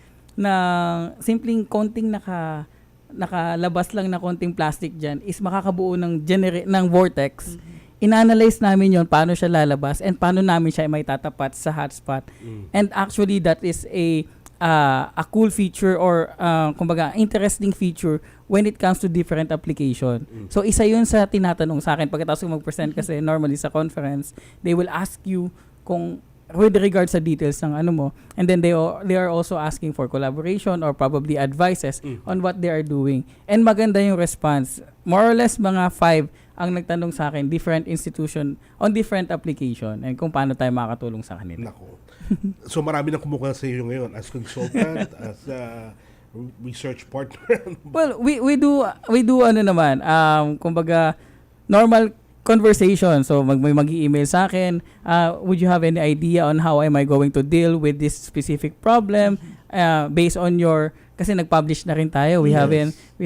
simpleng konting nakalabas lang na konting plastic dyan is makakabuo ng vortex. In-analyze namin yon paano siya lalabas and paano namin siya may tatapat sa hotspot. And actually that is a cool feature or kumbaga interesting feature when it comes to different application. So isa yun sa tinatanong sa akin pagkatapos ko mag-present kasi normally sa conference they will ask you kung with regard sa details ng ano mo, and then they are also asking for collaboration or probably advices on what they are doing. And maganda yung response. More or less mga 5 ang nagtanong sa akin, different institution on different application and kung paano tayo makakatulong sa kanila. Nako. So marami na kumukuha sa iyo ngayon as consultant, as research partner. Well, we do ano naman, kumbaga normal conversation. So may mag-email sa akin, would you have any idea on how am I going to deal with this specific problem based on your, kasi nag-publish na rin tayo. We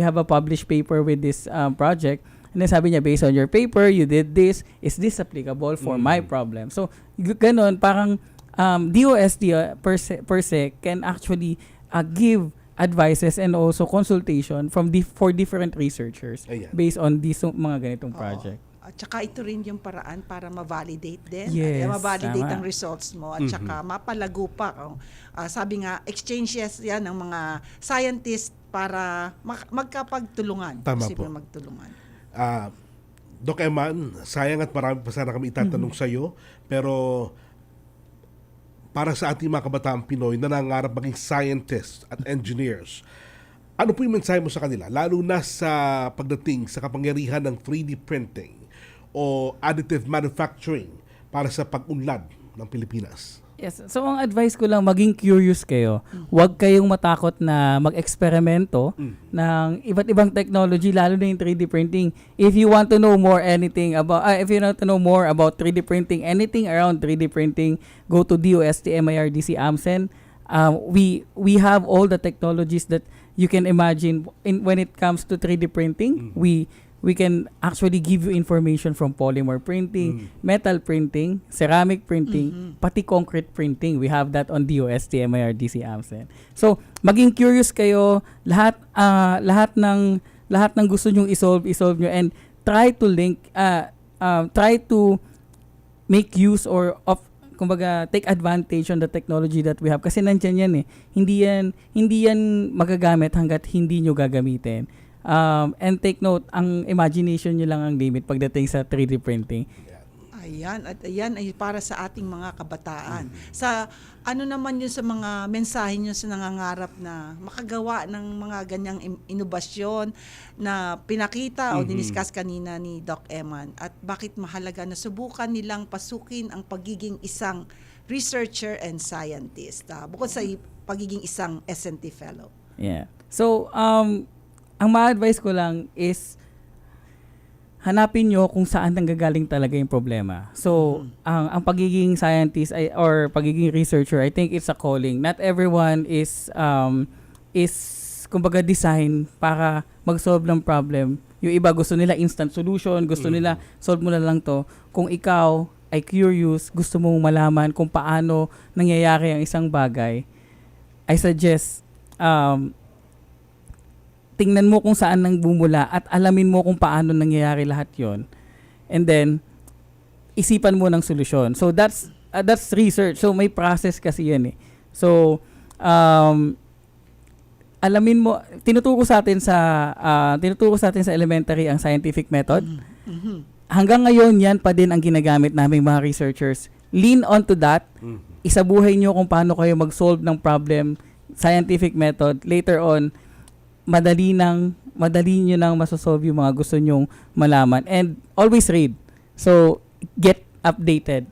have a published paper with this project. And then sabi niya, based on your paper, you did this. Is this applicable for my problem? So ganon, parang DOST per se can actually give advices and also consultation for different researchers based on these mga ganitong project. At saka ito rin yung paraan para ma-validate din. Yes, Ma-validate tama. ang results mo at saka mapalago pa. Sabi nga, exchanges yan ng mga scientists para magkapagtulungan. Tama Posible po. magtulungan. Doc Eman, sayang at marami pa sana kami itatanong sa iyo, pero para sa ating mga kabataang Pinoy na nangangarap maging scientists at engineers, ano po yung mensahe mo sa kanila, lalo na sa pagdating sa kapangyarihan ng 3D printing o additive manufacturing para sa pag-unlad ng Pilipinas? Yes. So ang advice ko lang, maging curious kayo. Huwag kayong matakot na mag-eksperimento ng iba't ibang technology, lalo na yung 3D printing. If you want to know more if you want to know more about 3D printing, anything around 3D printing, go to DOST MIRDC AMCEN. We have all the technologies that you can imagine when it comes to 3D printing. We can actually give you information from polymer printing, metal printing, ceramic printing, pati concrete printing. We have that on DOST MIRDC AMCEN. So, maging curious kayo, lahat ng gusto nyong isolve nyo, and try to make use kumbaga, take advantage on the technology that we have. Kasi nandyan yan eh. Hindi yan magagamit hanggat hindi nyo gagamitin. And take note, ang imagination nyo lang ang limit pagdating sa 3D printing. Ayan, at ayan ay para sa ating mga kabataan. Sa ano naman yun sa mga mensahe nyo sa nangangarap na makagawa ng mga ganyang inobasyon na pinakita o diniscuss kanina ni Doc Eman, at bakit mahalaga na subukan nilang pasukin ang pagiging isang researcher and scientist, bukod sa pagiging isang SNT fellow. Yeah. So, ang ma-advise ko lang is hanapin nyo kung saan nanggagaling talaga yung problema. So, ang pagiging scientist or pagiging researcher, I think it's a calling. Not everyone is kumbaga design para mag-solve ng problem. Yung iba gusto nila instant solution, gusto nila solve mo na lang to. Kung ikaw ay curious, gusto mong malaman kung paano nangyayari ang isang bagay, I suggest tingnan mo kung saan nang bumula at alamin mo kung paano nangyayari lahat yon. And then, isipan mo ng solusyon. So, that's research. So, may process kasi yan eh. So, alamin mo, tinuturo sa atin sa elementary ang scientific method. Hanggang ngayon, yan pa din ang ginagamit naming mga researchers. Lean onto that. Isabuhay nyo kung paano kayo mag-solve ng problem, scientific method. Later on, madali nyo nang masosolve yung mga gusto nyong malaman. And always read. So, get updated.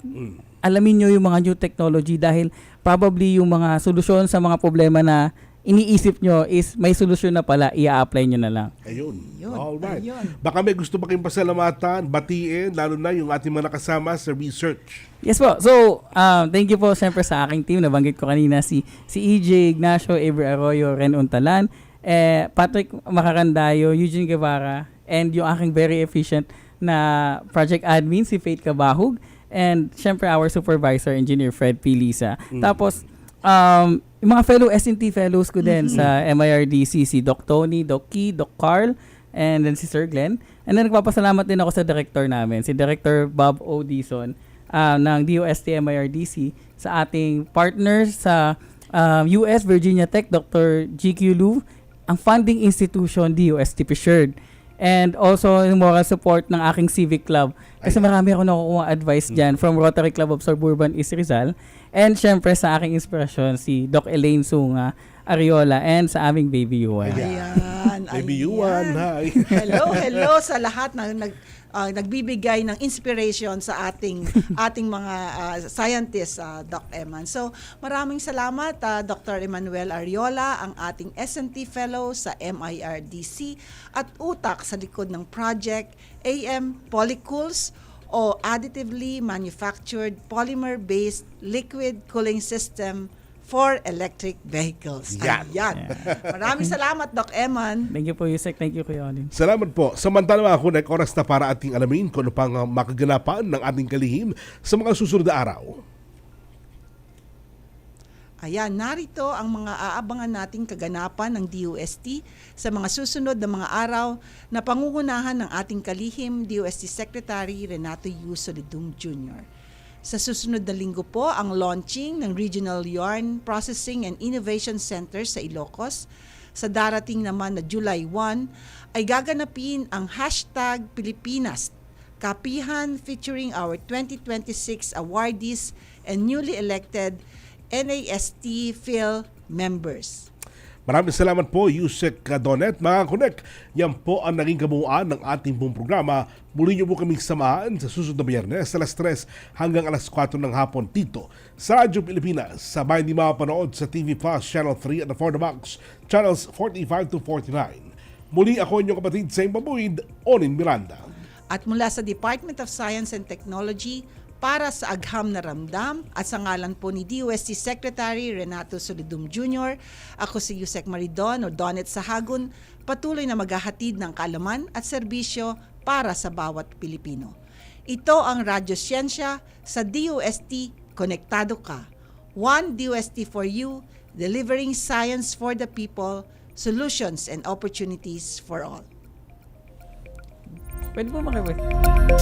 Alamin nyo yung mga new technology dahil probably yung mga solusyon sa mga problema na iniisip nyo is may solusyon na pala, i-apply nyo na lang. Ayun. Alright. Baka may gusto pa kayong pasalamatan, batiin, lalo na yung ating mga nakasama sa research. Yes po. So, thank you po siyempre sa aking team. Nabanggit ko kanina si EJ Ignacio, Avery Arroyo, Ren Untalan, Patrick Macarandayo, Eugene Guevara, and yung aking very efficient na project admin, si Faith Cabahug, and syempre our supervisor, engineer Fred P. Lisa. Tapos, yung mga fellow S&T fellows ko din sa MIRDC, si Doc Tony, Doc Key, Doc Carl, and then si Sir Glenn. And then nagpapasalamat din ako sa director namin, si Director Bob O. Dizon ng DOST MIRDC, sa ating partners sa US Virginia Tech, Dr. GQ Lu, ang funding institution, DOST Presured. And also, yung moral support ng aking civic club. Kasi marami ako nakukuha advice dyan from Rotary Club of Suburban East Rizal. And syempre sa aking inspirasyon, si Doc Elaine Sunga Ariola, and sa aming Baby Yuan. Ayan. Baby Yuan, hi. Hello sa lahat na nagbibigay ng inspiration sa ating mga scientists, Doc Eman. So, maraming salamat, Dr. Emmanuel Ariola, ang ating S&T Fellow sa MIRDC at utak sa likod ng project AM Polycools o Additively Manufactured Polymer-Based Liquid Cooling System for electric vehicles. Yan. Ayan. Maraming salamat, Doc Eman. Thank you po, Yusek. Thank you, Kuya Olin. Salamat po. Samantala mga kunek, oras na para ating alamin kung ano pang makaganapan ng ating kalihim sa mga susunod na araw. Ayan, narito ang mga aabangan nating kaganapan ng DOST sa mga susunod na mga araw na pangungunahan ng ating kalihim DOST Secretary Renato U. Solidum Jr. Sa susunod na linggo po ang launching ng Regional Yarn Processing and Innovation Center sa Ilocos. Sa darating naman na July 1 ay gaganapin ang #Pilipinas Kapihan featuring our 2026 awardees and newly elected NAST Phil members. Maraming salamat po, Yusek Donet. Mga Connect, yan po ang naging kabuuan ng ating pong programa. Muli niyo po kaming samahan sa susunod na Biyernes, alas 3 hanggang alas 4 ng hapon dito sa Radyo Pilipinas. Sabay di mapapanood sa TV Plus Channel 3 at the For the Box Channels 45 to 49. Muli ako inyong kapatid sa Imbabuid, Onin Miranda. At mula sa Department of Science and Technology, para sa agham na ramdam at sa ngalan po ni DOST Secretary Renato Solidum Jr., ako si Yusek Maridon o Donet Sahagun, patuloy na maghahatid ng kaalaman at serbisyo para sa bawat Pilipino. Ito ang Radyo Siyensya sa DOST Konektado Ka. One DOST for you, delivering science for the people, solutions and opportunities for all. Pwede po makiwit.